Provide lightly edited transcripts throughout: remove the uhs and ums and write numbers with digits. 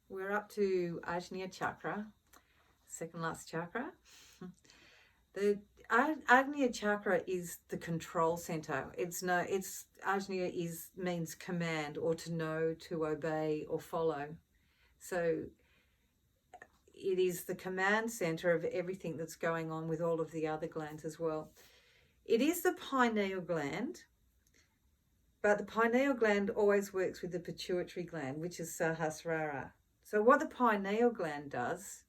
We're up to Ajna Chakra, second last chakra. The Ajna Chakra is the control center. It's Ajna means command, or to know, to obey, or follow. So it is the command center of everything that's going on with all of the other glands as well. It is the pineal gland, but the pineal gland always works with the pituitary gland, which is Sahasrara. So what the pineal gland does,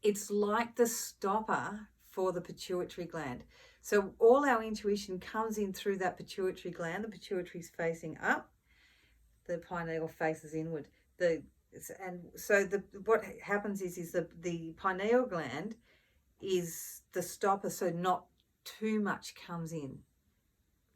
it's like the stopper for the pituitary gland. So all our intuition comes in through that pituitary gland. The pituitary is facing up, the pineal faces inward. What happens is the pineal gland is the stopper, so not too much comes in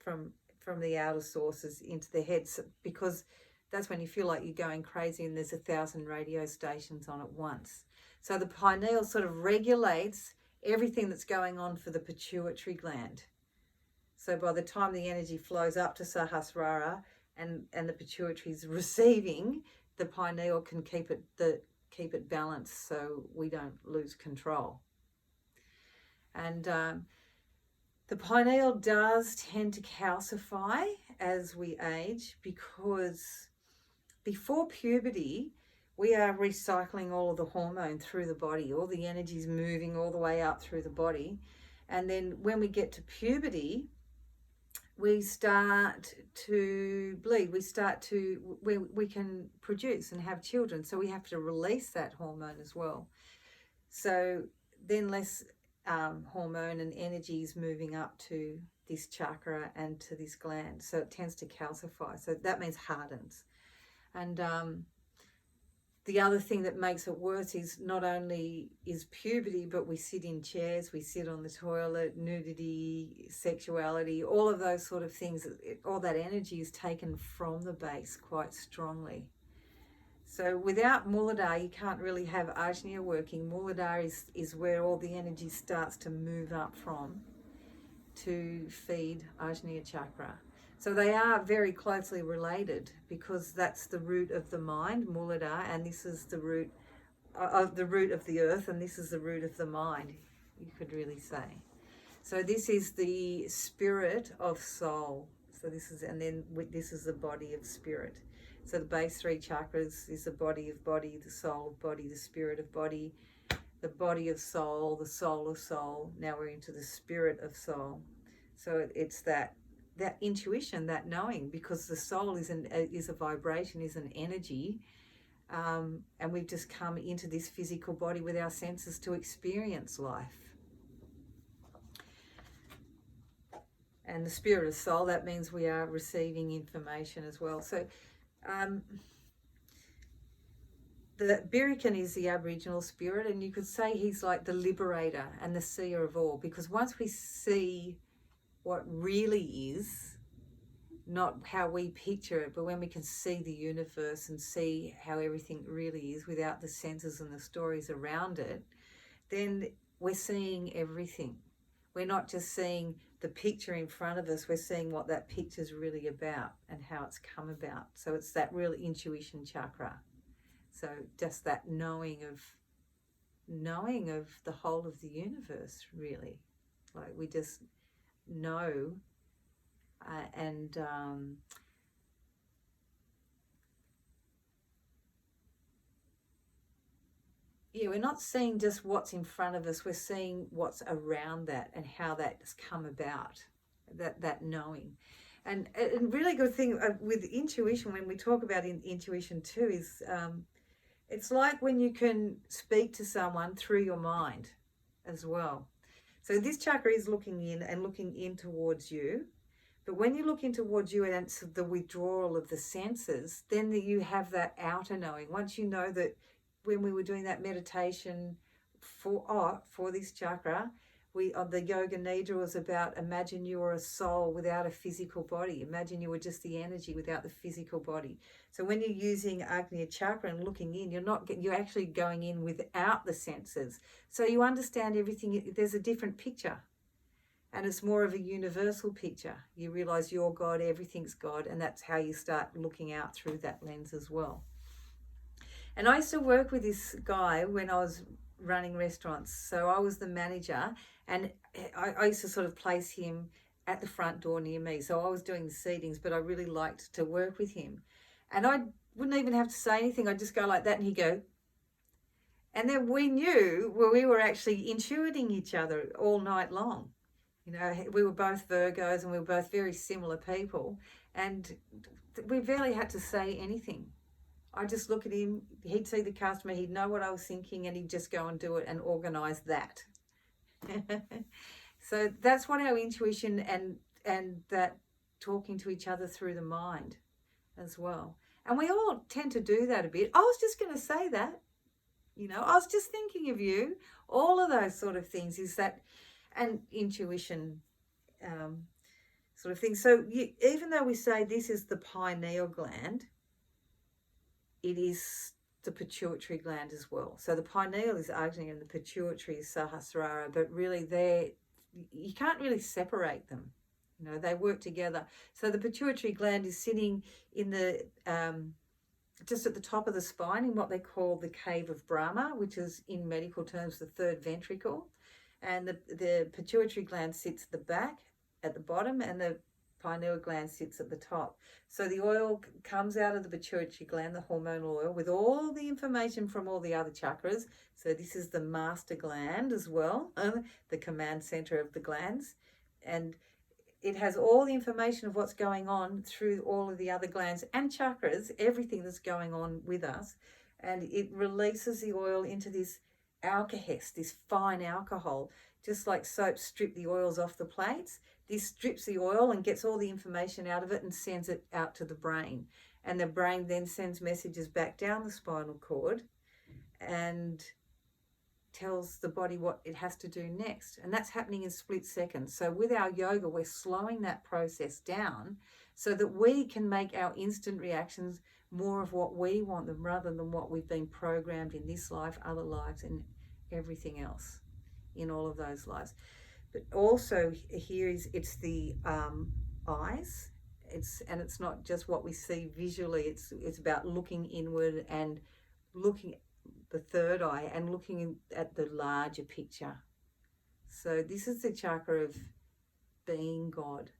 from the outer sources into the head, because that's when you feel like you're going crazy and there's 1,000 radio stations on at once. So the pineal sort of regulates everything that's going on for the pituitary gland. So by the time the energy flows up to Sahasrara and the pituitary is receiving, the pineal can keep it balanced so we don't lose control. And the pineal does tend to calcify as we age, because before puberty, we are recycling all of the hormone through the body. All the energy is moving all the way up through the body. And then when we get to puberty, we start to bleed. We can produce and have children. So we have to release that hormone as well. So then less hormone and energy is moving up to this chakra and to this gland. So it tends to calcify. So that means hardens. And the other thing that makes it worse is not only is puberty, but we sit in chairs, we sit on the toilet, nudity, sexuality, all of those sort of things. All that energy is taken from the base quite strongly. So without Muladhara, you can't really have Ajna working. Muladhara is where all the energy starts to move up from to feed Ajna Chakra. So they are very closely related, because that's the root of the mind, Muladhara, and this is the root of the earth, and this is the root of the mind, you could really say. So this is the spirit of soul. So this is the body of spirit. So the base three chakras is the body of body, the soul of body, the spirit of body, the body of soul, the soul of soul. Now we're into the spirit of soul. So it's that intuition, that knowing, because the soul is a vibration, is an energy, and we've just come into this physical body with our senses to experience life. And the spirit of soul, that means we are receiving information as well. So the Birikan is the Aboriginal spirit, and you could say he's like the liberator and the seer of all, because once we see what really is, not how we picture it, but when we can see the universe and see how everything really is without the senses and the stories around it, then we're seeing everything. We're not just seeing the picture in front of us, we're seeing what that picture's really about and how it's come about. So it's that real intuition chakra. So just that knowing of the whole of the universe, really. Like we just know, we're not seeing just what's in front of us, we're seeing what's around that and how that's come about, that knowing. And a really good thing with intuition, when we talk about intuition too, is it's like when you can speak to someone through your mind as well. So this chakra is looking in towards you. But when you look in towards you and it's the withdrawal of the senses, then you have that outer knowing. Once you know that, when we were doing that meditation for this chakra, the yoga nidra was about, imagine you were a soul without a physical body. Imagine you were just the energy without the physical body. So when you're using Ajna Chakra and looking in, you're actually going in without the senses. So you understand everything. There's a different picture. And it's more of a universal picture. You realize you're God, everything's God, and that's how you start looking out through that lens as well. And I used to work with this guy when I was running restaurants. So I was the manager, and I used to sort of place him at the front door near me. So I was doing the seatings, but I really liked to work with him. And I wouldn't even have to say anything. I'd just go like that, and he'd go. And then we knew, well, we were actually intuiting each other all night long. You know, we were both Virgos and we were both very similar people. And we barely had to say anything. I'd just look at him, he'd see the customer, he'd know what I was thinking, and he'd just go and do it and organise that. So that's what our intuition and that talking to each other through the mind as well. And we all tend to do that a bit. I was just going to say that. You know, I was just thinking of you. All of those sort of things is that, and intuition sort of thing. So even though we say this is the pineal gland, it is the pituitary gland as well. So the pineal is Ajna and the pituitary is Sahasrara, but really you can't really separate them. You know, they work together. So the pituitary gland is sitting in the just at the top of the spine in what they call the cave of Brahma, which is in medical terms the third ventricle. And the pituitary gland sits at the back, at the bottom, and the pineal gland sits at the top. So the oil comes out of the pituitary gland, the hormonal oil, with all the information from all the other chakras. So this is the master gland as well, the command center of the glands. And it has all the information of what's going on through all of the other glands and chakras, everything that's going on with us. And it releases the oil into this alkahest, this fine alcohol, just like soap strip the oils off the plates. This strips the oil and gets all the information out of it and sends it out to the brain. And the brain then sends messages back down the spinal cord and tells the body what it has to do next. And that's happening in split seconds. So with our yoga, we're slowing that process down so that we can make our instant reactions more of what we want them rather than what we've been programmed in this life, other lives, and everything else in all of those lives. But also here it's the eyes. It's not just what we see visually. It's about looking inward and looking the third eye and looking at the larger picture. So this is the chakra of being God,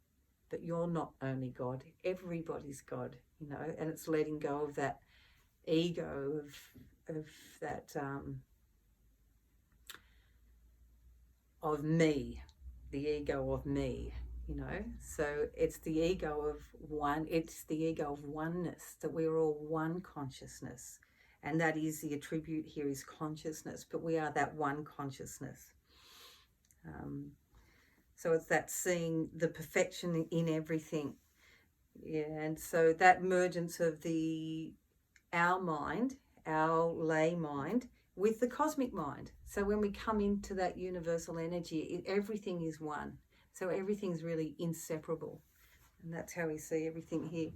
but you're not only God. Everybody's God, you know, and it's letting go of that ego of that of me, the ego of me, you know. So it's the ego of one. It's the ego of oneness, that we're all one consciousness. And that is the attribute here is consciousness, but we are that one consciousness. So it's that seeing the perfection in everything. Yeah, and so that emergence of our mind, our lay mind, with the cosmic mind. So when we come into that universal energy, everything is one. So everything's really inseparable. And that's how we see everything here.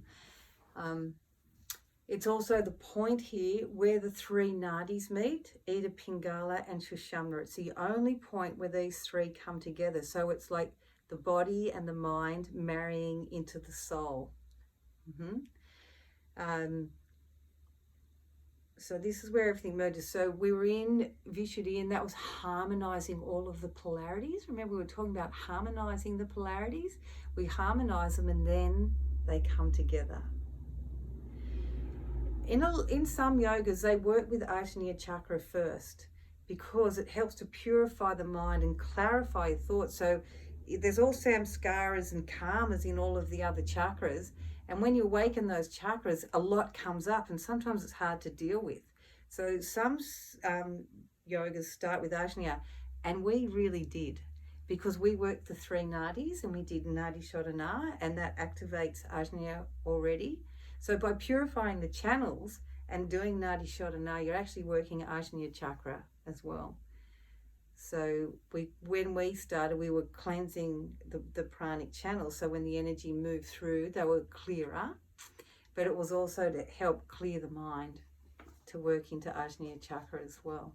It's also the point here where the three nadis meet, Ida, Pingala and Sushumna. It's the only point where these three come together. So it's like the body and the mind marrying into the soul. So this is where everything merges. So we were in Vishuddhi, and that was harmonizing all of the polarities. Remember, we were talking about harmonizing the polarities. We harmonize them and then they come together. In some yogas, they work with Ajna Chakra first because it helps to purify the mind and clarify your thoughts. So there's all samskaras and karmas in all of the other chakras. And when you awaken those chakras, a lot comes up and sometimes it's hard to deal with. So some yogas start with Ajna, and we really did, because we worked the three nadis and we did Nadi Shodhana, and that activates Ajna already. So by purifying the channels and doing Nadi Shodhana, you're actually working Ajna Chakra as well. So when we started, we were cleansing the pranic channels. So when the energy moved through, they were clearer. But it was also to help clear the mind, to work into Ajna Chakra as well.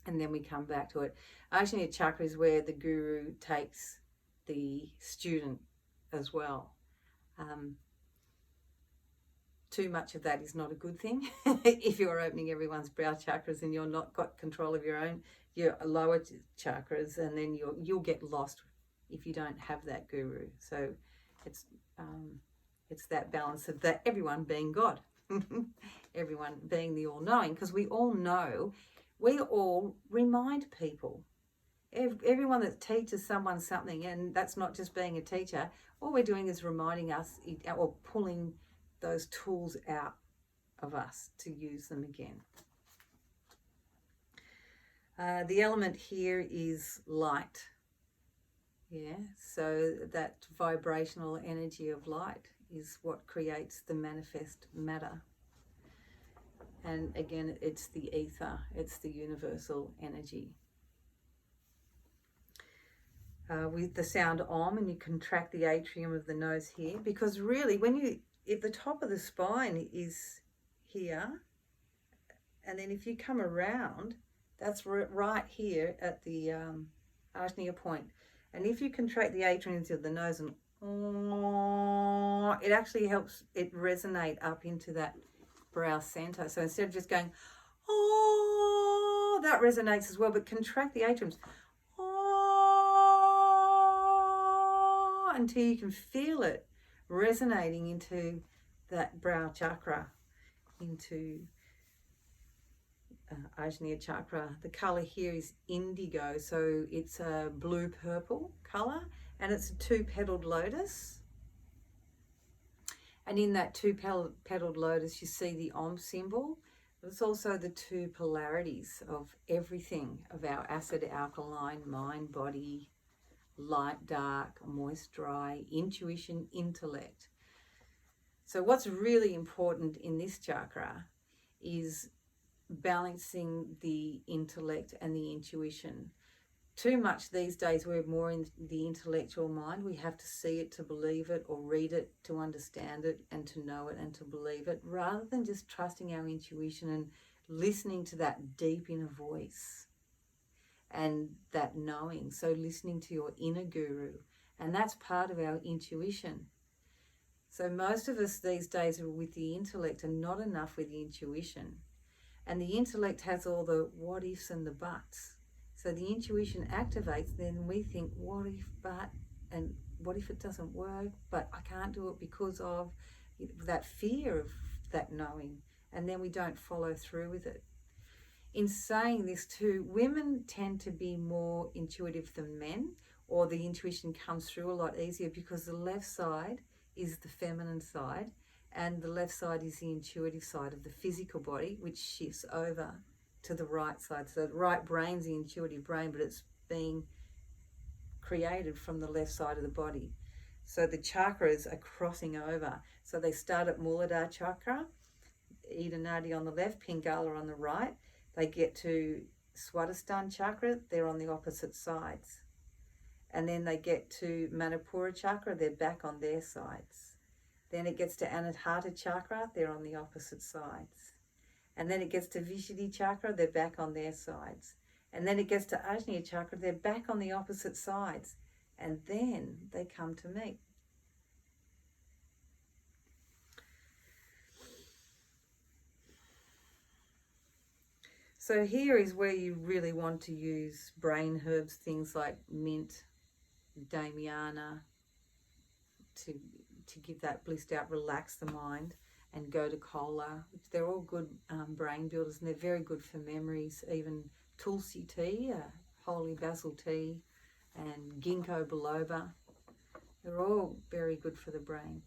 And then we come back to it. Ajna Chakra is where the guru takes the student as well. too much of that is not a good thing. If you're opening everyone's brow chakras and you're not got control of your lower chakras, and then you'll get lost if you don't have that guru. So it's that balance of that everyone being God, everyone being the all-knowing, because we all know, we all remind people. Everyone that teaches someone something, and that's not just being a teacher, all we're doing is reminding us or pulling those tools out of us to use them again. The element here is light. Yeah, so that vibrational energy of light is what creates the manifest matter. And again, it's the ether, it's the universal energy. With the sound Om, and you contract the atrium of the nose here, because really if the top of the spine is here, and then if you come around, that's right here at the Ajna point. And if you contract the atriums of the nose, and it actually helps it resonate up into that brow center. So instead of just going, oh, that resonates as well, but contract the atriums. Oh, until you can feel it resonating into that brow chakra, into Ajna chakra. The color here is indigo, so it's a blue purple color, and it's a 2-petaled lotus. And in that 2-petaled lotus, you see the Om symbol. It's also the 2 polarities of everything, of our acid, alkaline, mind, body, light, dark, moist, dry, intuition, intellect. So what's really important in this chakra is balancing the intellect and the intuition. Too much these days, we're more in the intellectual mind. We have to see it to believe it, or read it to understand it, and to know it and to believe it, rather than just trusting our intuition and listening to that deep inner voice and that knowing. So listening to your inner guru, and that's part of our intuition. So most of us these days are with the intellect and not enough with the intuition. And the intellect has all the what ifs and the buts. So the intuition activates, then we think, what if, but, and what if it doesn't work, but I can't do it because of that fear of that knowing, and then we don't follow through with it. In saying this too, women tend to be more intuitive than men, or the intuition comes through a lot easier, because the left side is the feminine side, and the left side is the intuitive side of the physical body, which shifts over to the right side. So the right brain's the intuitive brain, but it's being created from the left side of the body. So the chakras are crossing over. So they start at Muladhara chakra, Ida Nadi on the left, Pingala on the right. They get to Swadhisthana chakra, they're on the opposite sides. And then they get to Manipura chakra, they're back on their sides. Then it gets to Anahata chakra, they're on the opposite sides. And then it gets to Vishuddhi chakra, they're back on their sides. And then it gets to Ajna chakra, they're back on the opposite sides. And then they come to meet. So here is where you really want to use brain herbs, things like mint, damiana, to give that blissed out, relax the mind, and go to cola. They're all good brain builders, and they're very good for memories. Even tulsi tea, holy basil tea, and ginkgo biloba. They're all very good for the brain.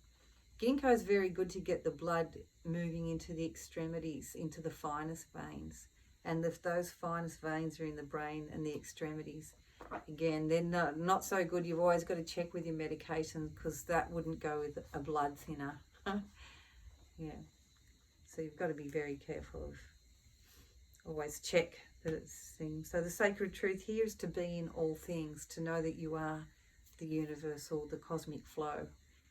Ginkgo is very good to get the blood moving into the extremities, into the finest veins. And if those finest veins are in the brain and the extremities, again, they're not so good. You've always got to check with your medications, because that wouldn't go with a blood thinner. Yeah. So you've got to be very careful of, always check that it's things. So the sacred truth here is to be in all things, to know that you are the universal, the cosmic flow.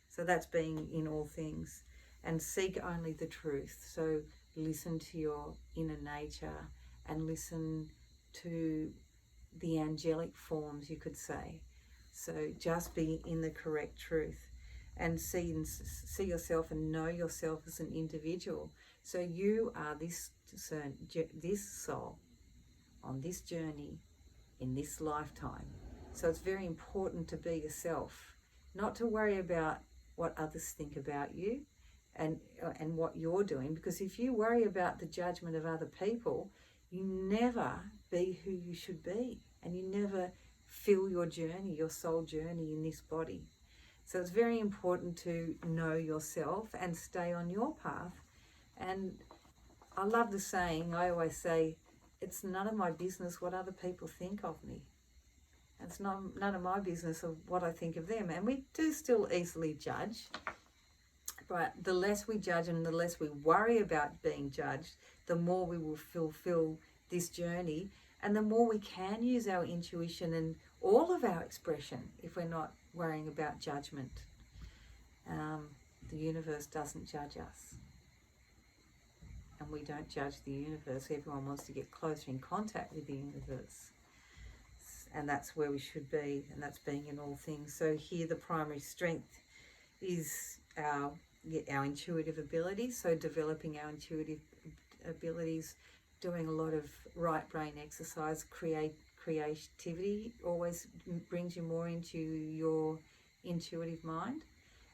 So that's being in all things, and seek only the truth. So listen to your inner nature and listen to the angelic forms, you could say. So just be in the correct truth. and see yourself and know yourself as an individual. So you are this soul on this journey in this lifetime. So it's very important to be yourself, not to worry about what others think about you and what you're doing, because if you worry about the judgment of other people, you never be who you should be, and you never feel your journey, your soul journey in this body. So it's very important to know yourself and stay on your path. And I love the saying, I always say, it's none of my business what other people think of me. It's none of my business of what I think of them. And we do still easily judge, but the less we judge and the less we worry about being judged, the more we will fulfill this journey, and the more we can use our intuition and all of our expression if we're not worrying about judgment. The universe doesn't judge us, and we don't judge the universe. Everyone wants to get closer in contact with the universe, and that's where we should be, and that's being in all things. So here the primary strength is our intuitive abilities. So developing our intuitive abilities, doing a lot of right brain exercise, creativity always brings you more into your intuitive mind.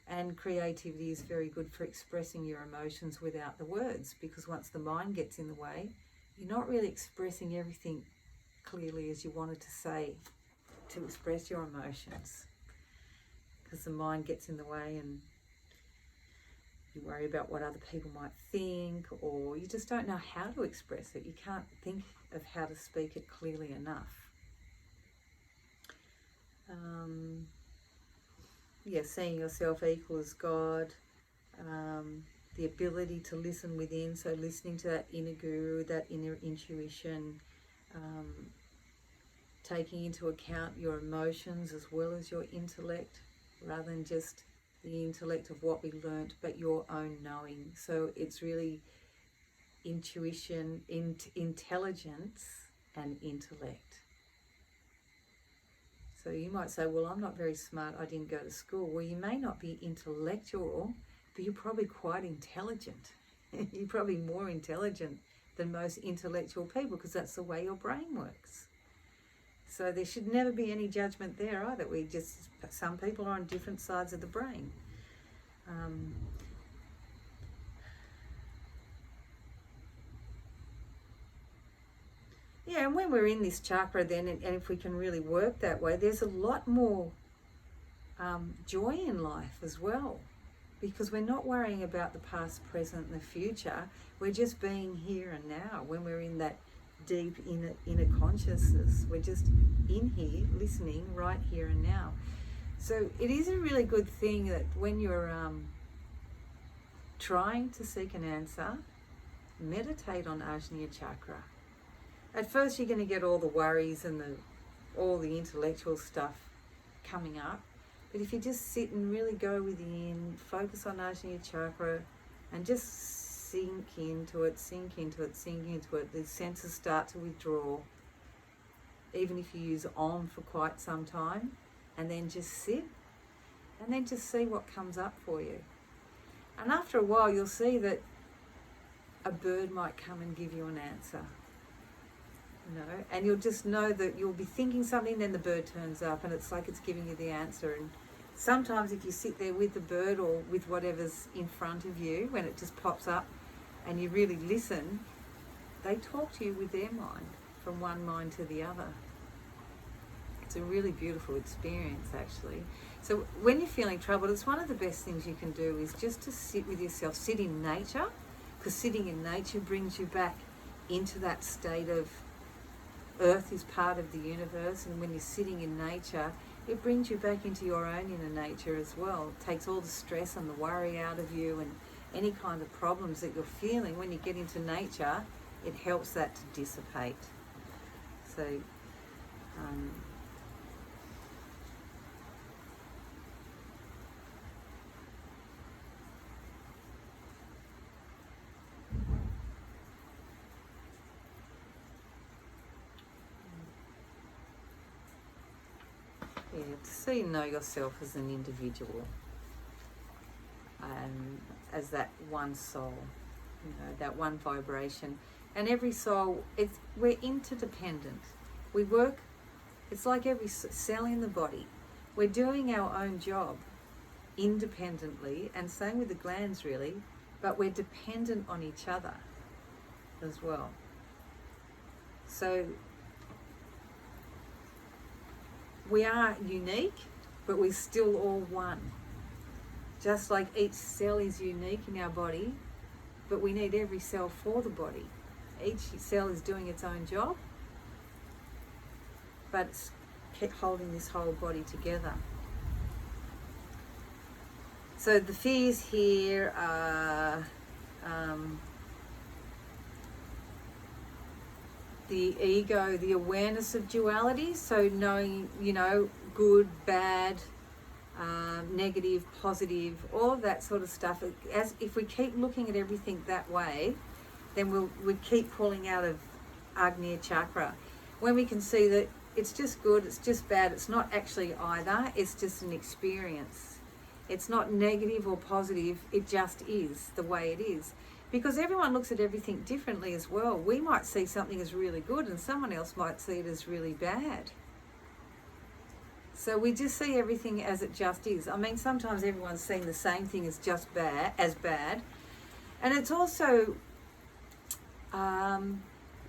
And creativity is very good for expressing your emotions without the words, because once the mind gets in the way, you're not really expressing everything clearly as you wanted to say to express your emotions, because the mind gets in the way and you worry about what other people might think, or you just don't know how to express it. You can't think of how to speak it clearly enough. Seeing yourself equal as God, the ability to listen within, so listening to that inner guru, that inner intuition, taking into account your emotions as well as your intellect, rather than just the intellect of what we learnt, but your own knowing. So it's really intuition, intelligence and intellect. So you might say, well, I'm not very smart, I didn't go to school. Well, you may not be intellectual, but you're probably quite intelligent. You're probably more intelligent than most intellectual people, because that's the way your brain works. So there should never be any judgment there either. Some people are on different sides of the brain. And when we're in this chakra then, and if we can really work that way, there's a lot more joy in life as well, because we're not worrying about the past, present and the future. We're just being here and now. When we're in that deep inner consciousness, we're just in here listening right here and now. So it is a really good thing that when you're trying to seek an answer, meditate on Ajna Chakra. At first you're going to get all the worries and all the intellectual stuff coming up, but if you just sit and really go within, focus on Ajna Chakra and just sink into it, the senses start to withdraw, even if you use Om for quite some time, and then just sit and then just see what comes up for you. And after a while you'll see that a bird might come and give you an answer. And you'll just know that you'll be thinking something, then the bird turns up and it's like it's giving you the answer. And sometimes if you sit there with the bird or with whatever's in front of you, when it just pops up and you really listen, they talk to you with their mind, from one mind to the other. It's a really beautiful experience, actually. So when you're feeling troubled, it's one of the best things you can do is just to sit with yourself, sit in nature, because sitting in nature brings you back into that state of Earth is part of the universe, and when you're sitting in nature, it brings you back into your own inner nature as well. It takes all the stress and the worry out of you, and any kind of problems that you're feeling. When you get into nature, it helps that to dissipate. So so you know yourself as an individual. as that one soul, that one vibration. And every soul, we're interdependent. We work, it's like every cell in the body. We're doing our own job independently, and same with the glands really, but we're dependent on each other as well. So we are unique, but we're still all one. Just like each cell is unique in our body, but we need every cell for the body. Each cell is doing its own job, but it's kept holding this whole body together. So the fears here are the ego, the awareness of duality, so knowing, good, bad, negative, positive, all of that sort of stuff. As if we keep looking at everything that way, then we keep pulling out of Ajna Chakra. When we can see that it's just good, it's just bad, it's not actually either, it's just an experience. It's not negative or positive, it just is the way it is. Because everyone looks at everything differently as well. We might see something as really good and someone else might see it as really bad. So we just see everything as it just is. I mean, sometimes everyone's seeing the same thing as just bad, And it's also,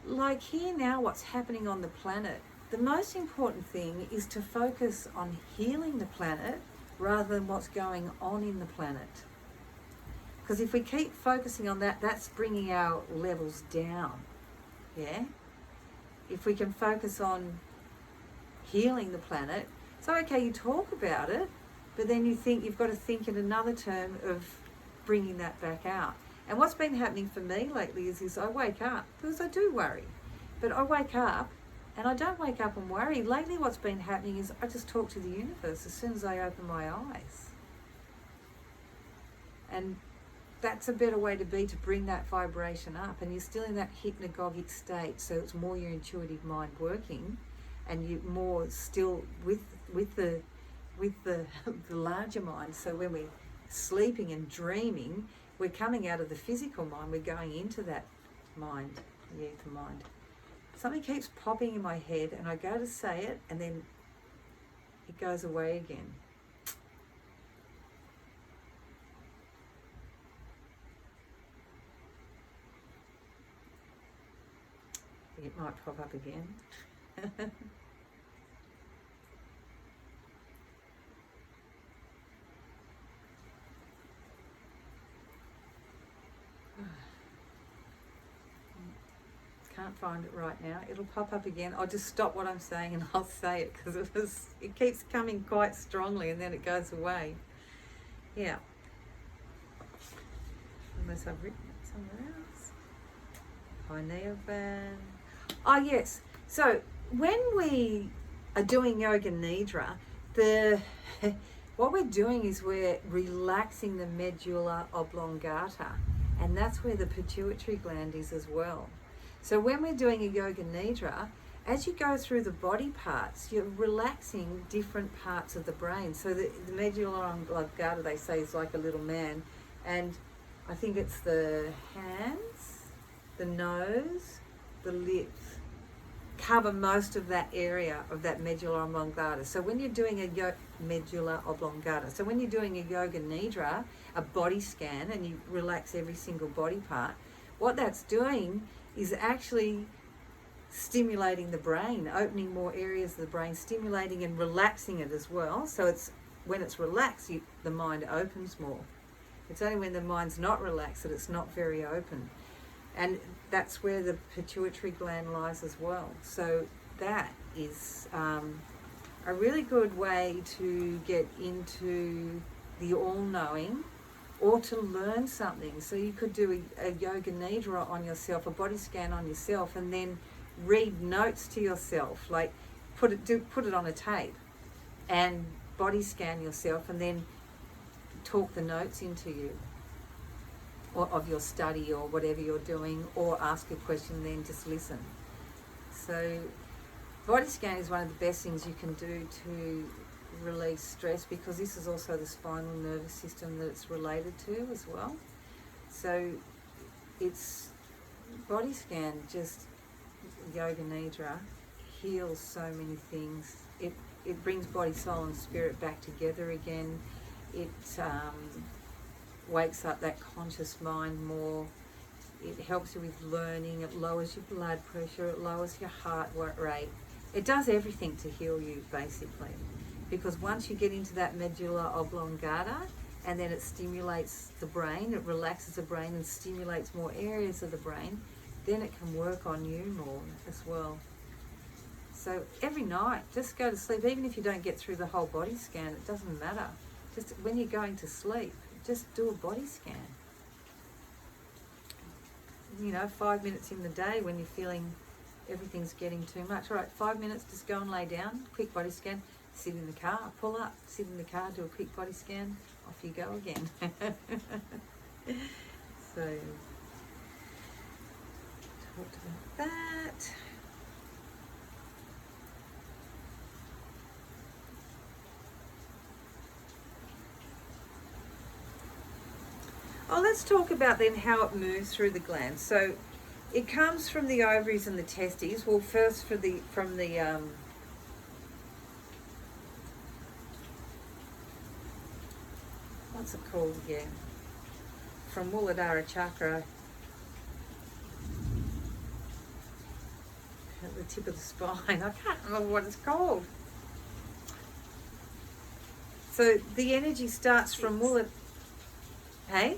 like here now, what's happening on the planet. The most important thing is to focus on healing the planet rather than what's going on in the planet. Because if we keep focusing on that, that's bringing our levels down, yeah? If we can focus on healing the planet, so okay, you talk about it, but then you've got to think in another term of bringing that back out. And what's been happening for me lately is I wake up, because I do worry, but I wake up and I don't wake up and worry. Lately what's been happening is I just talk to the universe as soon as I open my eyes. And that's a better way to be, to bring that vibration up. And you're still in that hypnagogic state, so it's more your intuitive mind working, and you more still with the larger mind. So when we're sleeping and dreaming, we're coming out of the physical mind, we're going into that mind, the ether mind. Something keeps popping in my head and I go to say it and then it goes away again. It might pop up again. Can't find it right now. It'll pop up again. I'll just stop what I'm saying and I'll say it, because it keeps coming quite strongly and then it goes away. Yeah. Unless I've written it somewhere else. Pineal gland. Oh yes. So when we are doing yoga nidra, what we're doing is we're relaxing the medulla oblongata, and that's where the pituitary gland is as well. So when we're doing a yoga nidra, as you go through the body parts, you're relaxing different parts of the brain. So the medulla oblongata, they say, is like a little man, and I think it's the hands, the nose, the lips, cover most of that area of that medulla oblongata. So when you're doing medulla oblongata, so when you're doing a yoga nidra, a body scan, and you relax every single body part, what that's doing is actually stimulating the brain, opening more areas of the brain, stimulating and relaxing it as well. So it's when it's relaxed, the mind opens more. It's only when the mind's not relaxed that it's not very open. And that's where the pituitary gland lies as well. So that is a really good way to get into the all-knowing, or to learn something. So you could do a yoga nidra on yourself, a body scan on yourself, and then read notes to yourself, like put it on a tape and body scan yourself, and then talk the notes into you, or of your study or whatever you're doing, or ask a question and then just listen. So body scan is one of the best things you can do to release stress, because this is also the spinal nervous system that it's related to as well. So it's body scan, just yoga nidra heals so many things. It brings body, soul and spirit back together again. It wakes up that conscious mind more. It helps you with learning. It lowers your blood pressure. It lowers your heart rate. It does everything to heal you, basically. Because once you get into that medulla oblongata, and then it stimulates the brain, it relaxes the brain and stimulates more areas of the brain, then it can work on you more as well. So every night, just go to sleep. Even if you don't get through the whole body scan, it doesn't matter. Just when you're going to sleep, just do a body scan. 5 minutes in the day when you're feeling everything's getting too much. All right, 5 minutes, just go and lay down, quick body scan, sit in the car, pull up, sit in the car, do a quick body scan, off you go again. So, talked about that. Oh, let's talk about then how it moves through the glands. So it comes from the ovaries and the testes. Well, first from the what's it called again? From Muladhara Chakra at the tip of the spine. I can't remember what it's called. So the energy starts from Muladhara. Hey?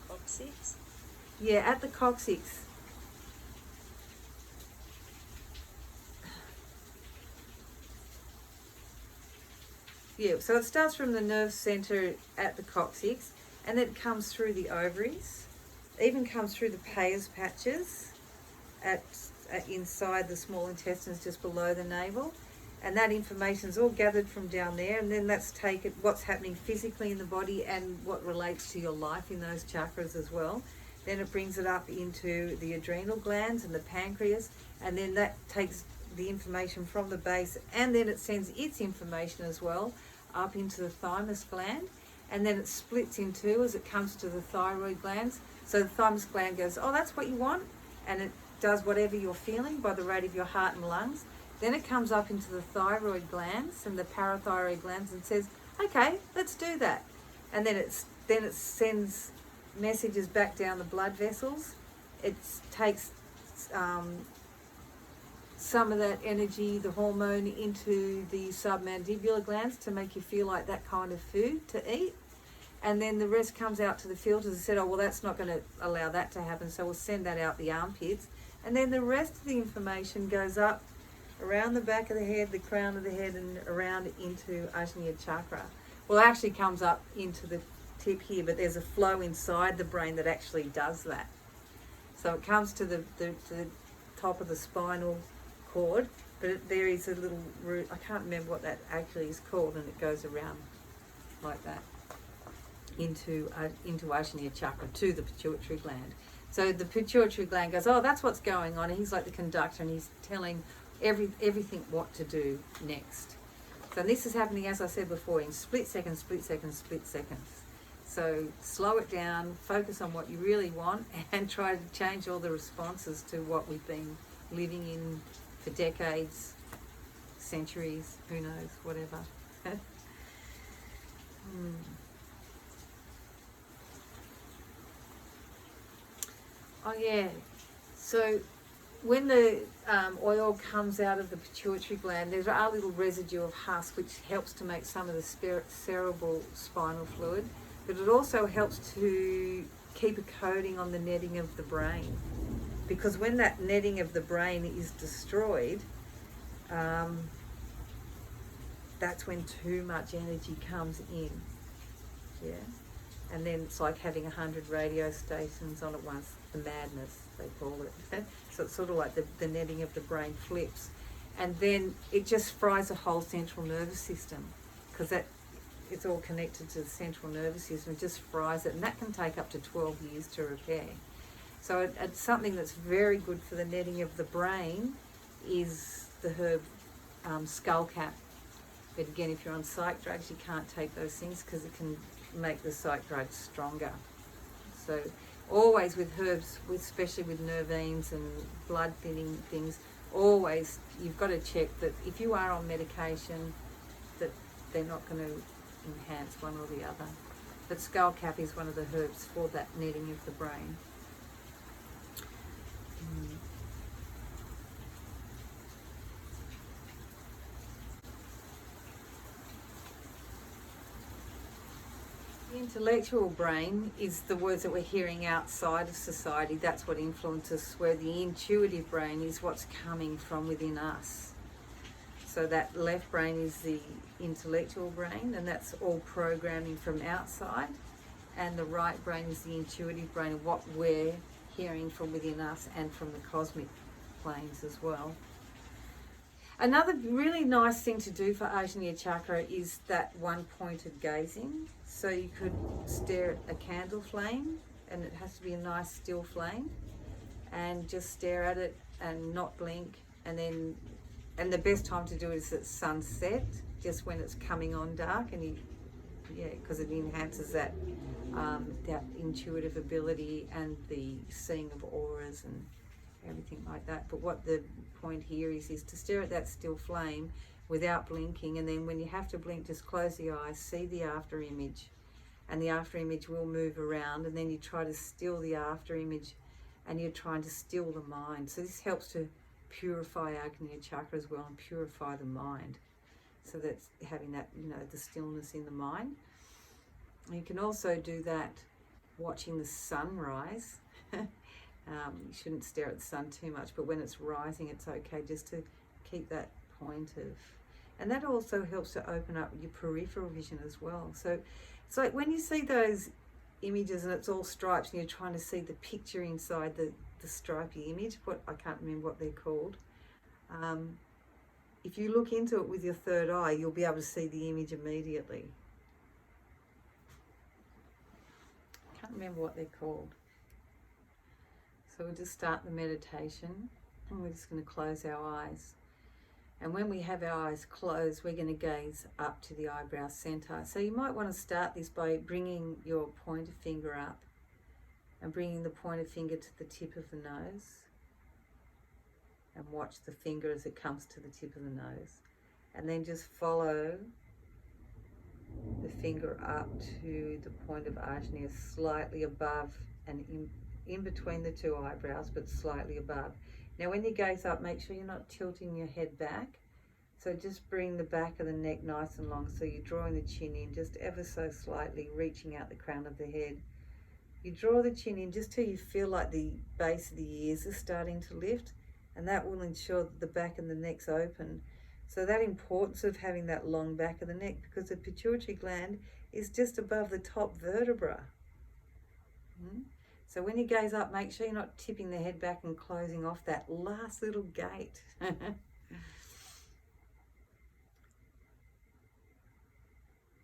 Coccyx? Yeah, at the coccyx. Yeah, so it starts from the nerve center at the coccyx, and then it comes through the ovaries, even comes through the Peyer's patches at inside the small intestines just below the navel. And that information is all gathered from down there, and then that's taken what's happening physically in the body and what relates to your life in those chakras as well. Then it brings it up into the adrenal glands and the pancreas, and then that takes the information from the base, and then it sends its information as well up into the thymus gland, and then it splits in two as it comes to the thyroid glands. So the thymus gland goes, oh, that's what you want, and it does whatever you're feeling by the rate of your heart and lungs. Then it comes up into the thyroid glands and the parathyroid glands and says, okay, let's do that. And then it sends messages back down the blood vessels. It takes some of that energy, the hormone, into the submandibular glands to make you feel like that kind of food to eat. And then the rest comes out to the filters and said, oh, well, that's not going to allow that to happen, so we'll send that out the armpits. And then the rest of the information goes up around the back of the head, the crown of the head, and around into Ajna Chakra. Well, it actually comes up into the tip here, but there's a flow inside the brain that actually does that. So it comes to the top of the spinal cord, but there is a little root, I can't remember what that actually is called, and it goes around like that into Ajna Chakra to the pituitary gland. So the pituitary gland goes, oh, that's what's going on. And he's like the conductor, and he's telling everything what to do next. So this is happening, as I said before, in split seconds, split seconds, split seconds. So slow it down, focus on what you really want, and try to change all the responses to what we've been living in for decades, centuries, who knows, whatever. Oh yeah, so when the oil comes out of the pituitary gland, there's a little residue of husk which helps to make some of the cerebral spinal fluid, but it also helps to keep a coating on the netting of the brain, because when that netting of the brain is destroyed, that's when too much energy comes in. Yeah. And then it's like having 100 radio stations on at once, the madness, they call it. So it's sort of like the netting of the brain flips. And then it just fries the whole central nervous system, because it's all connected to the central nervous system. It just fries it, and that can take up to 12 years to repair. So it's something that's very good for the netting of the brain is the herb skull cap. But again, if you're on psych drugs, you can't take those things because it can make the psych drugs stronger. So always with herbs, especially with nervines and blood thinning things, always you've got to check that if you are on medication, that they're not going to enhance one or the other. But skull cap is one of the herbs for that netting of the brain. The intellectual brain is the words that we're hearing outside of society. That's what influences, where the intuitive brain is what's coming from within us. So that left brain is the intellectual brain, and that's all programming from outside. And the right brain is the intuitive brain of what we're hearing from within us and from the cosmic planes as well. Another really nice thing to do for Ajna Chakra is that one-pointed gazing. So you could stare at a candle flame, and it has to be a nice still flame, and just stare at it and not blink. And the best time to do it is at sunset, just when it's coming on dark, and because it enhances that intuitive ability and the seeing of auras and everything like that. But what the point here is to stare at that still flame without blinking, and then when you have to blink, just close the eyes, see the after image, and the after image will move around, and then you try to still the after image, and you're trying to still the mind. So this helps to purify Ajna Chakra as well, and purify the mind. So that's having that, the stillness in the mind. You can also do that watching the sunrise. You shouldn't stare at the sun too much, but when it's rising, it's okay just to keep that point of... And that also helps to open up your peripheral vision as well. So it's like when you see those images and it's all stripes and you're trying to see the picture inside the stripy image, I can't remember what they're called. If you look into it with your third eye, you'll be able to see the image immediately. I can't remember what they're called. So we'll just start the meditation, and we're just going to close our eyes. And when we have our eyes closed, we're going to gaze up to the eyebrow center. So you might want to start this by bringing your pointer finger up and bringing the pointer finger to the tip of the nose, and watch the finger as it comes to the tip of the nose. And then just follow the finger up to the point of Ajna, slightly above and in between the two eyebrows, but slightly above. Now when you gaze up, make sure you're not tilting your head back. So just bring the back of the neck nice and long, so you're drawing the chin in just ever so slightly, reaching out the crown of the head. You draw the chin in just till you feel like the base of the ears are starting to lift, and that will ensure that the back of the neck's open. So that importance of having that long back of the neck, because the pituitary gland is just above the top vertebra. So when you gaze up, make sure you're not tipping the head back and closing off that last little gate.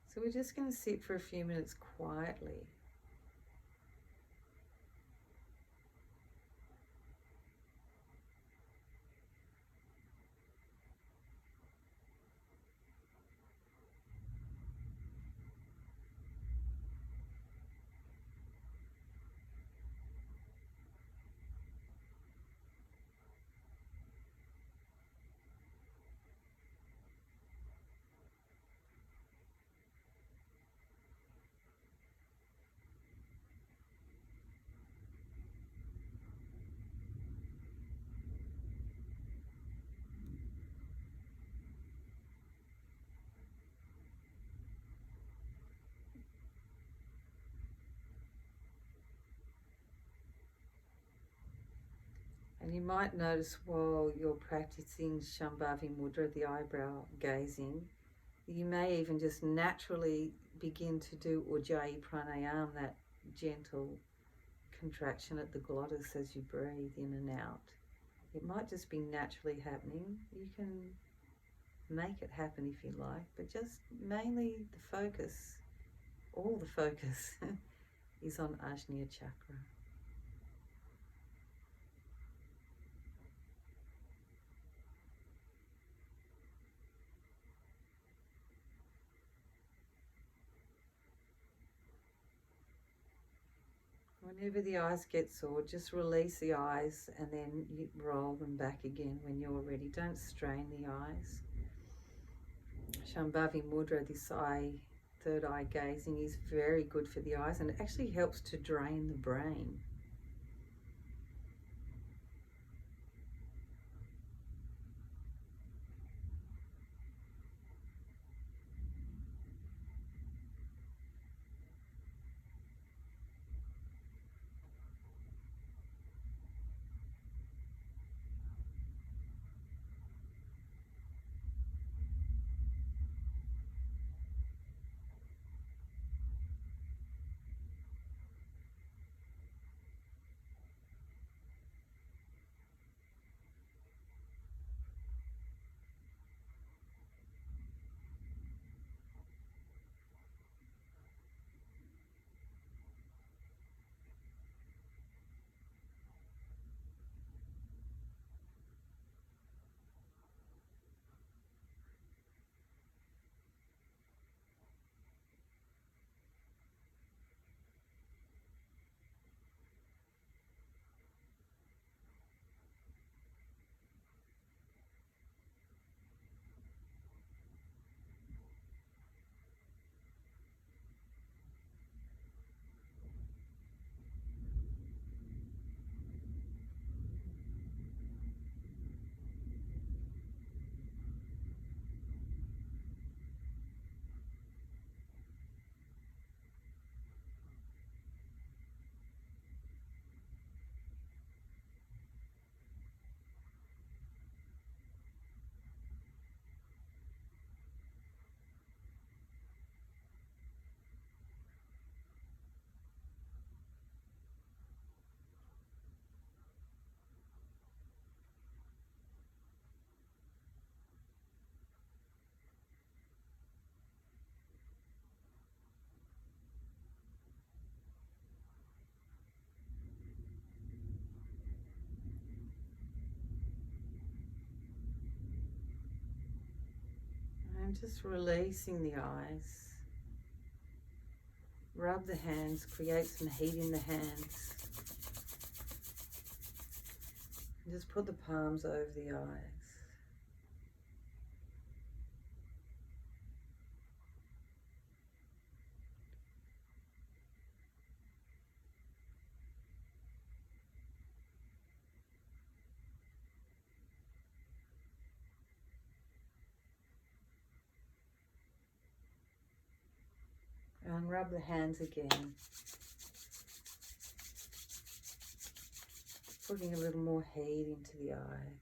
So we're just going to sit for a few minutes quietly. And you might notice while you're practicing Shambhavi Mudra, the eyebrow gazing, you may even just naturally begin to do Ujjayi Pranayama, that gentle contraction at the glottis as you breathe in and out. It might just be naturally happening. You can make it happen if you like, but just mainly the focus, all the focus is on Ajna Chakra. Whenever the eyes get sore, just release the eyes and then you roll them back again when you're ready. Don't strain the eyes. Shambhavi Mudra, this eye, third eye gazing, is very good for the eyes, and it actually helps to drain the brain. And just releasing the eyes. Rub the hands, create some heat in the hands. And just put the palms over the eyes. And rub the hands again. Putting a little more heat into the eyes.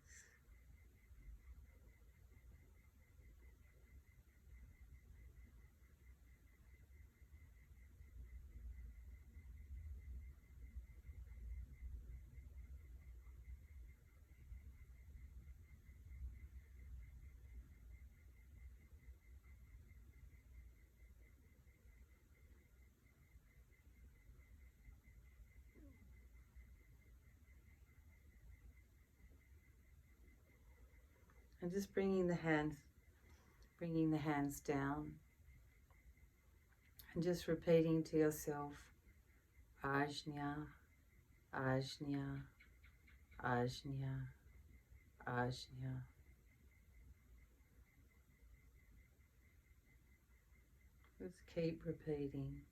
And just bringing the hands down, and just repeating to yourself, Ajna, Ajna, Ajna, Ajna. Just keep repeating.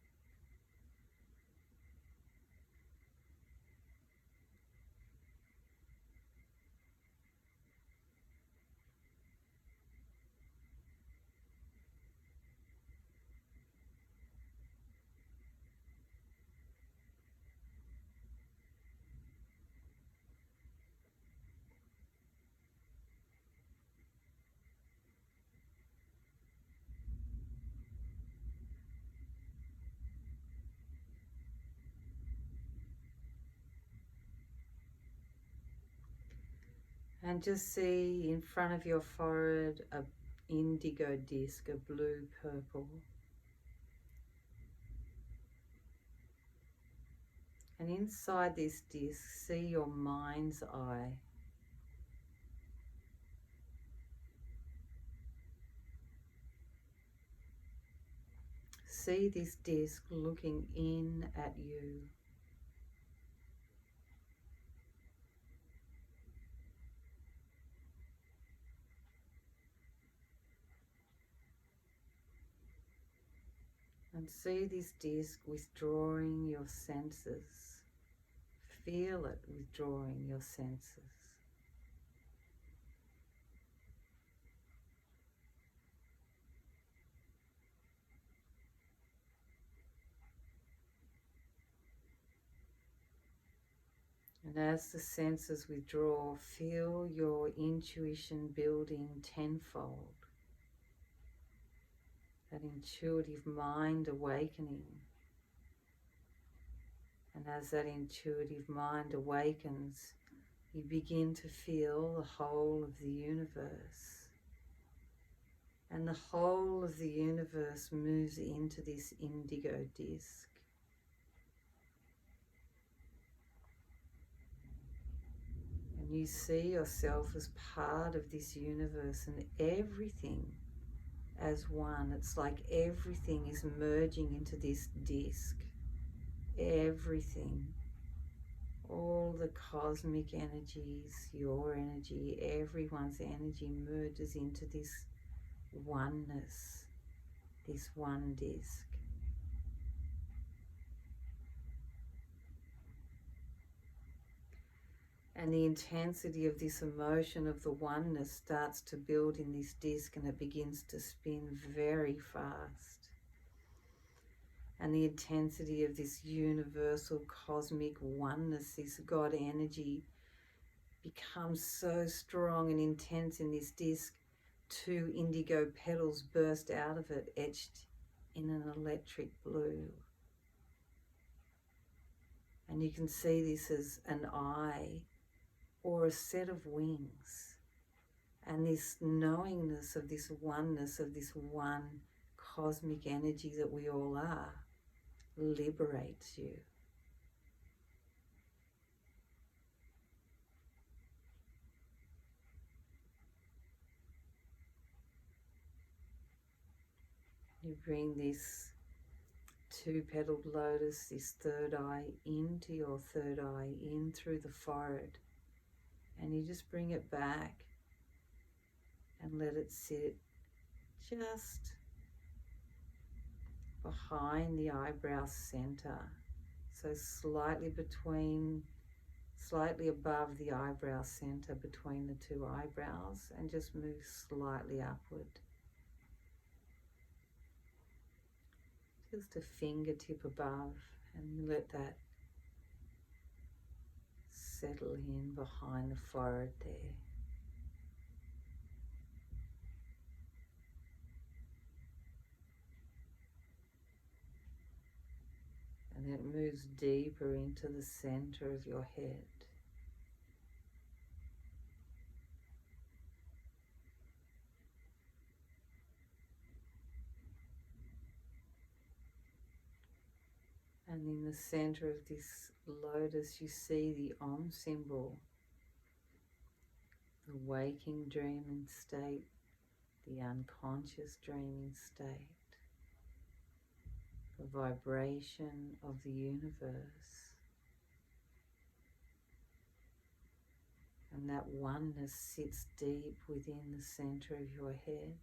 And just see in front of your forehead a indigo disc, a blue purple. And inside this disc, see your mind's eye. See this disc looking in at you. And see this disc withdrawing your senses. Feel it withdrawing your senses. And as the senses withdraw, feel your intuition building tenfold. That intuitive mind awakening. And as that intuitive mind awakens, you begin to feel the whole of the universe. And the whole of the universe moves into this indigo disc. And you see yourself as part of this universe and everything as one. It's like everything is merging into this disc. Everything. All the cosmic energies, your energy, everyone's energy merges into this oneness, this one disc. And the intensity of this emotion of the oneness starts to build in this disc, and it begins to spin very fast. And the intensity of this universal cosmic oneness, this God energy, becomes so strong and intense in this disc. 2 indigo petals burst out of it, etched in an electric blue. And you can see this as an eye or a set of wings. And this knowingness of this oneness, of this one cosmic energy that we all are, liberates you. You bring this 2-petaled lotus, this third eye, into your third eye, in through the forehead. And you just bring it back and let it sit just behind the eyebrow center. So slightly above the eyebrow center between the 2 eyebrows, and just move slightly upward. Just a fingertip above, and let that settle in behind the forehead there. And it moves deeper into the center of your head. And in the center of this lotus, you see the Om symbol, the waking dreaming state, the unconscious dreaming state, the vibration of the universe. And that oneness sits deep within the center of your head.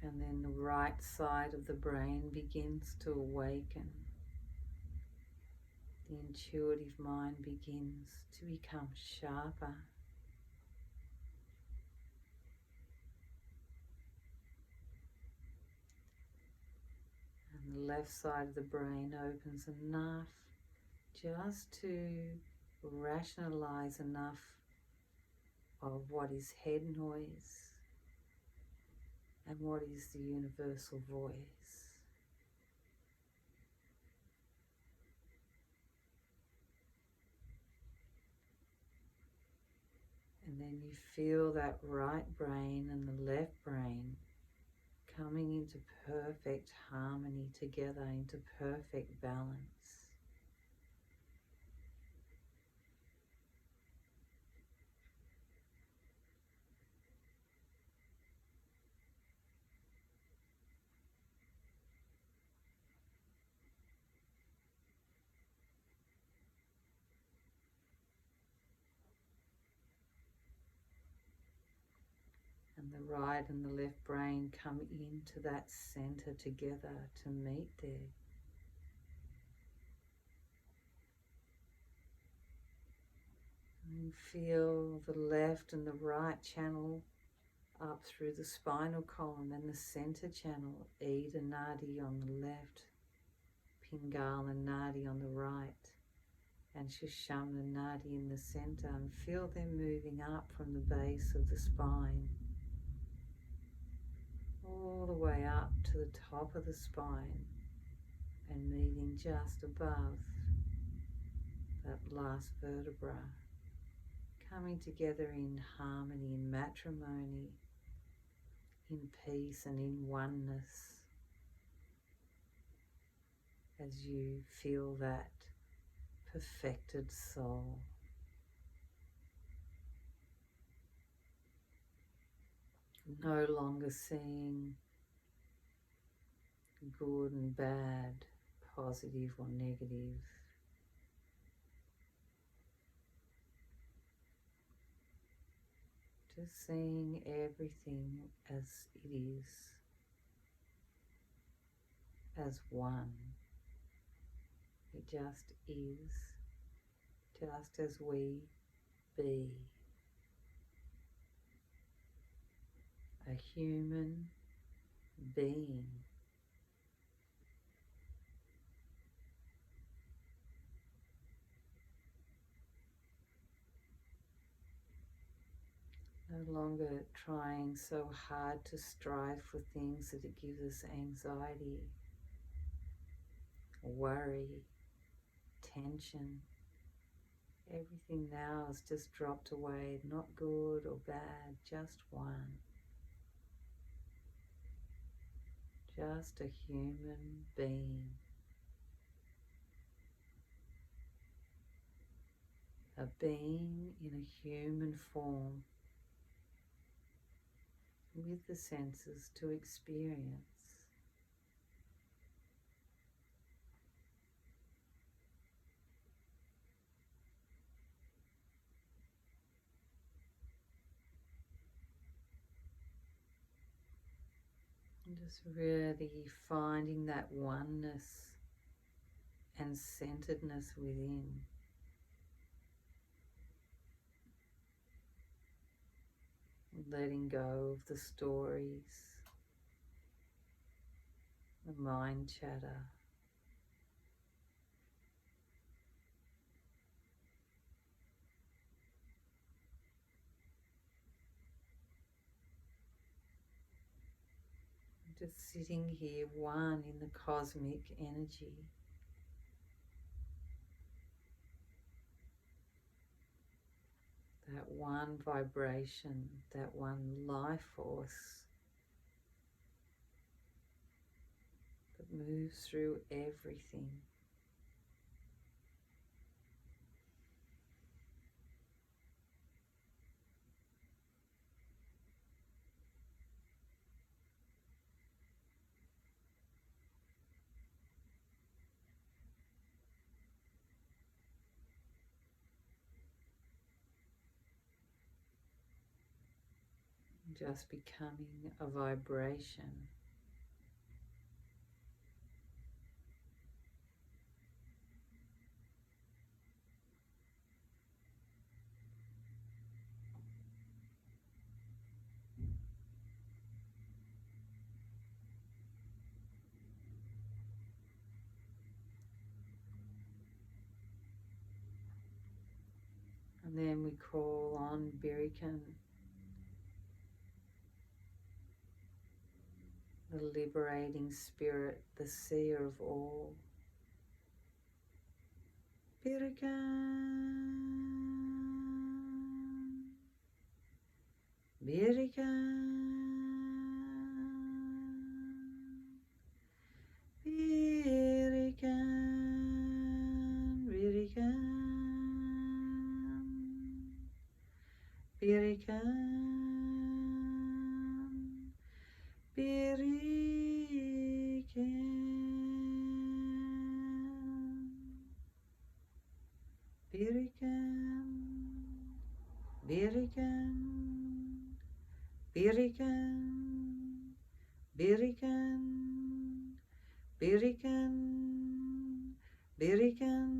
And then the right side of the brain begins to awaken. The intuitive mind begins to become sharper. And the left side of the brain opens enough just to rationalize enough of what is head noise and what is the universal voice. And then you feel that right brain and the left brain coming into perfect harmony together, into perfect balance. And the right and the left brain come into that center together to meet there. And feel the left and the right channel up through the spinal column and the center channel, Ida Nadi on the left, Pingala Nadi on the right, and Shishamna Nadi in the center, and feel them moving up from the base of the spine all the way up to the top of the spine and meeting just above that last vertebra, coming together in harmony, in matrimony, in peace and in oneness as you feel that perfected soul. No longer seeing good and bad, positive or negative. Just seeing everything as it is, as one. It just is, just as we be. A human being. No longer trying so hard to strive for things that it gives us anxiety, worry, tension. Everything now is just dropped away, not good or bad, just one. Just a human being. A being in a human form with the senses to experience. And just really finding that oneness and centeredness within. Letting go of the stories, the mind chatter. Just sitting here, one in the cosmic energy. That one vibration, that one life force that moves through everything. Just becoming a vibration. And then we call on Birikan, the liberating spirit, the seer of all. Birikan, Birikan, Birikan, Birikan, Birikan, Birikan, Birikan, Birikan, Birikan, Birikan, Birikan, Birikan,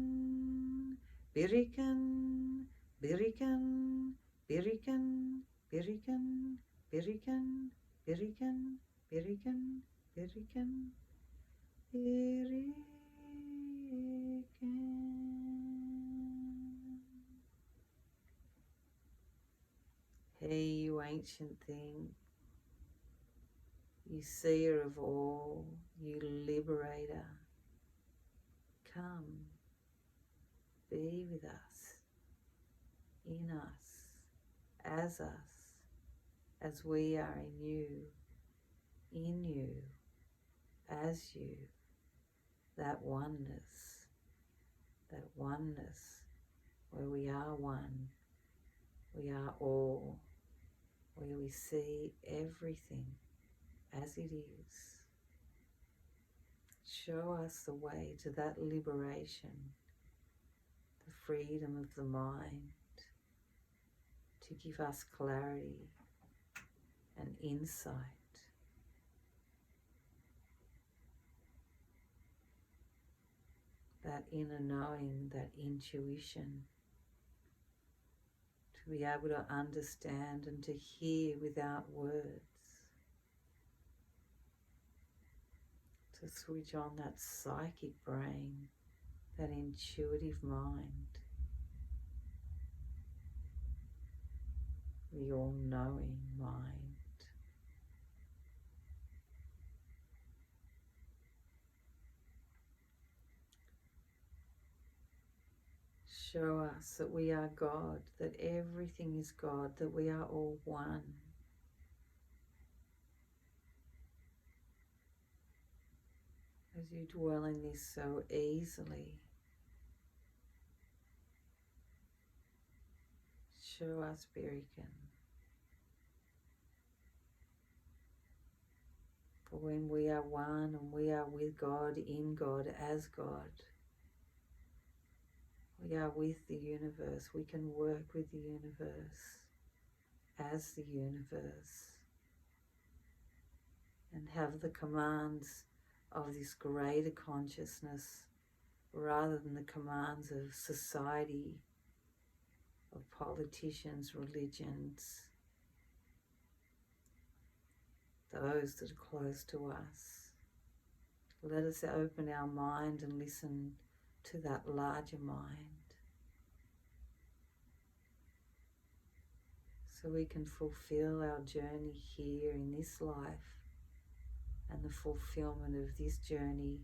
Birikan, Birikan, Birikan, Birikan, Birikan, Birikan, Birikan, Birikan, Birikan. Hey, you ancient thing, you seer of all, you liberator, come, be with us, in us, as we are in you, as you, that oneness where we are one, we are all, where we see everything as it is. Show us the way to that liberation, the freedom of the mind, to give us clarity and insight. That inner knowing, that intuition, to be able to understand and to hear without words, to switch on that psychic brain, that intuitive mind, the all-knowing mind. Show us that we are God, that everything is God, that we are all one. As you dwell in this so easily, show us, Birikan. For when we are one and we are with God, in God, as God, we are with the universe. We can work with the universe as the universe and have the commands of this greater consciousness rather than the commands of society, of politicians, religions, those that are close to us. Let us open our mind and listen to that larger mind, so we can fulfill our journey here in this life, and the fulfillment of this journey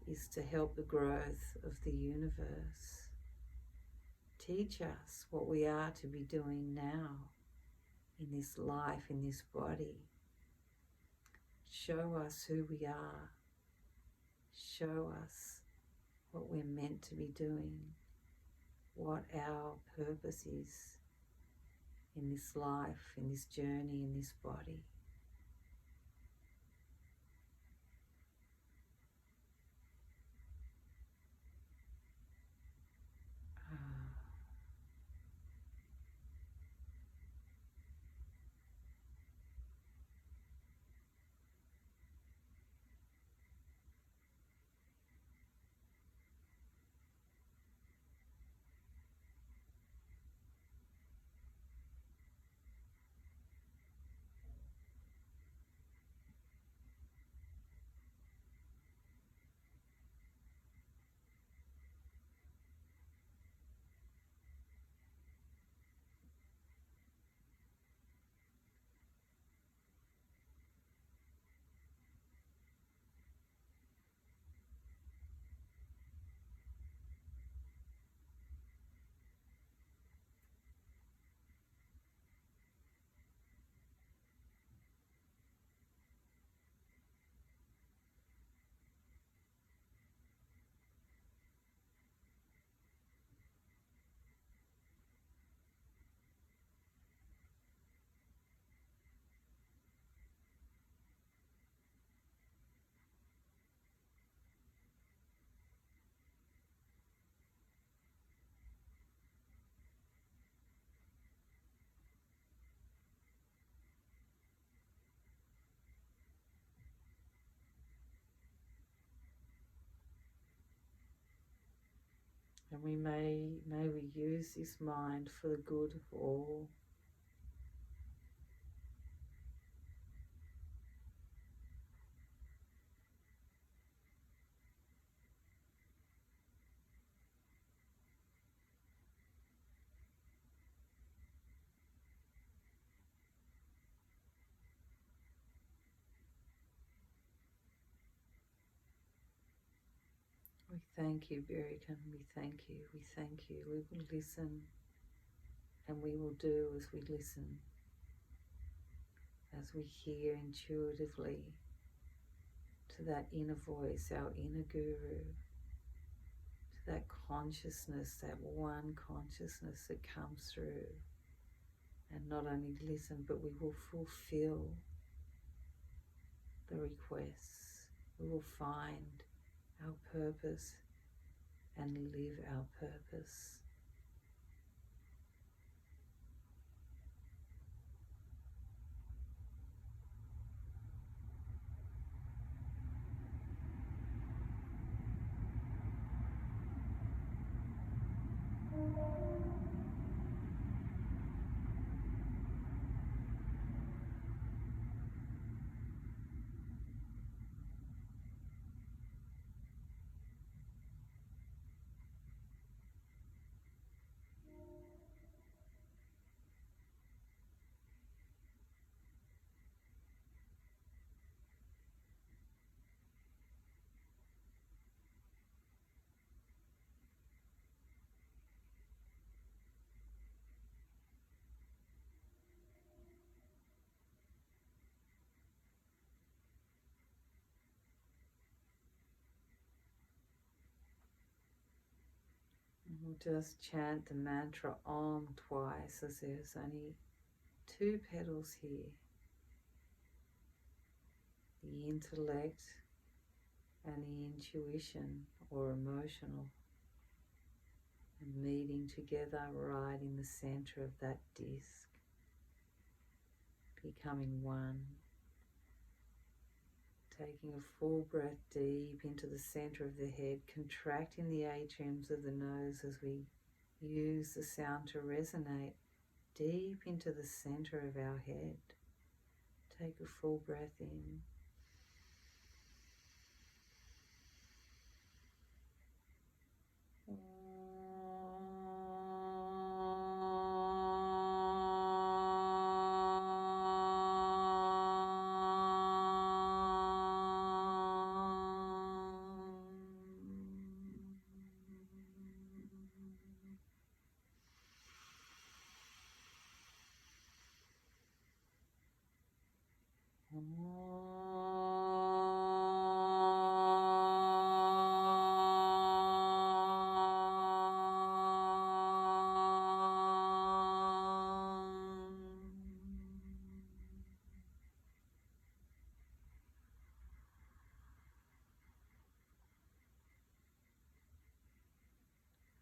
is to help the growth of the universe. Teach us what we are to be doing now in this life, in this body. Show us who we are. Show us what we're meant to be doing, what our purpose is in this life, in this journey, in this body. And may we use this mind for the good of all. We thank you, Berikan. We thank you. We thank you. We will listen, and we will do as we listen, as we hear intuitively to that inner voice, our inner guru, to that consciousness, that one consciousness that comes through. And not only listen, but we will fulfill the requests. We will find our purpose and live our purpose. And we'll just chant the mantra Om twice, as there's only two petals here. The intellect and the intuition or emotional, and meeting together right in the center of that disc, becoming one. Taking a full breath deep into the center of the head, contracting the atriums of the nose as we use the sound to resonate deep into the center of our head. Take a full breath in.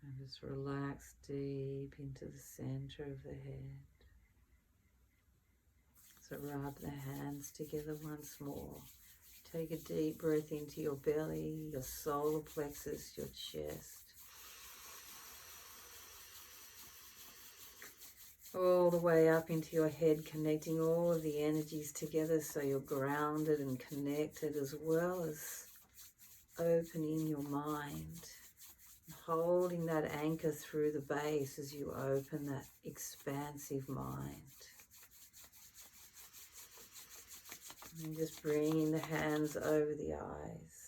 And just relax deep into the center of the head. So rub the hands together once more. Take a deep breath into your belly, your solar plexus, your chest. All the way up into your head, connecting all of the energies together so you're grounded and connected, as well as opening your mind. Holding that anchor through the base as you open that expansive mind. And just bringing the hands over the eyes.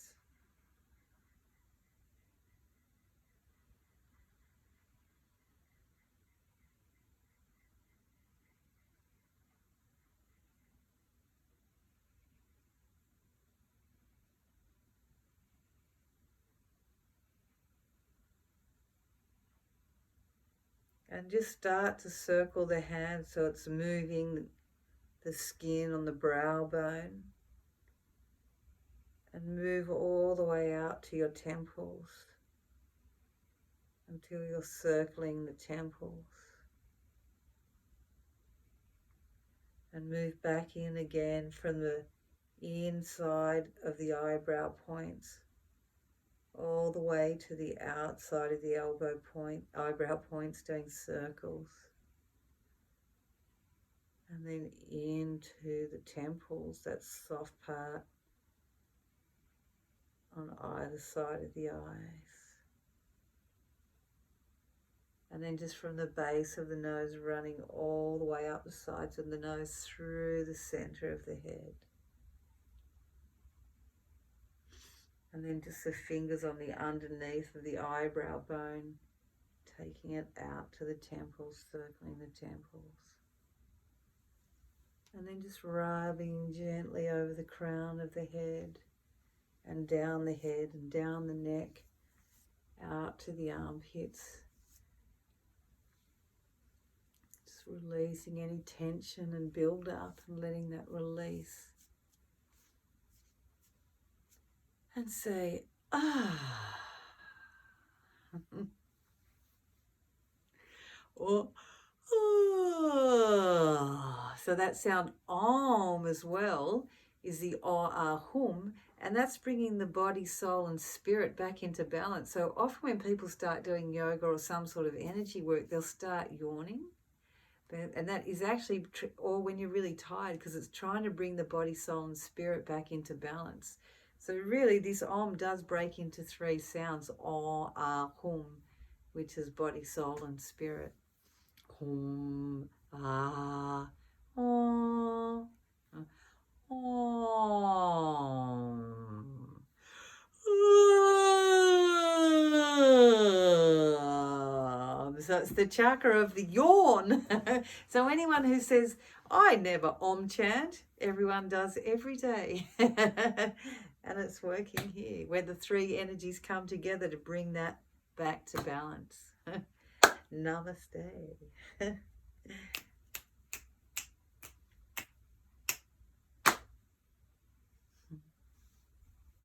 And just start to circle the hands so it's moving the skin on the brow bone. And move all the way out to your temples until you're circling the temples. And move back in again from the inside of the eyebrow points all all the way to the outside of the eyebrow points, doing circles. And then into the temples, that soft part on either side of the eyes. And then just from the base of the nose, running all the way up the sides of the nose through the center of the head. And then just the fingers on the underneath of the eyebrow bone, taking it out to the temples, circling the temples. And then just rubbing gently over the crown of the head and down the head and down the neck, out to the armpits. Just releasing any tension and build up and letting that release. And say, ah. Or, ah. So that sound om as well is the ah, ah, hum, and that's bringing the body, soul and spirit back into balance. So often when people start doing yoga or some sort of energy work, they'll start yawning. And that is actually, or when you're really tired, because it's trying to bring the body, soul and spirit back into balance. So really this om does break into three sounds, ah, ah, hum, which is body, soul and spirit. Hum, ah, om, om. So it's the chakra of the yawn. So anyone who says, I never om chant, everyone does every day. And it's working here, where the three energies come together to bring that back to balance. Namaste.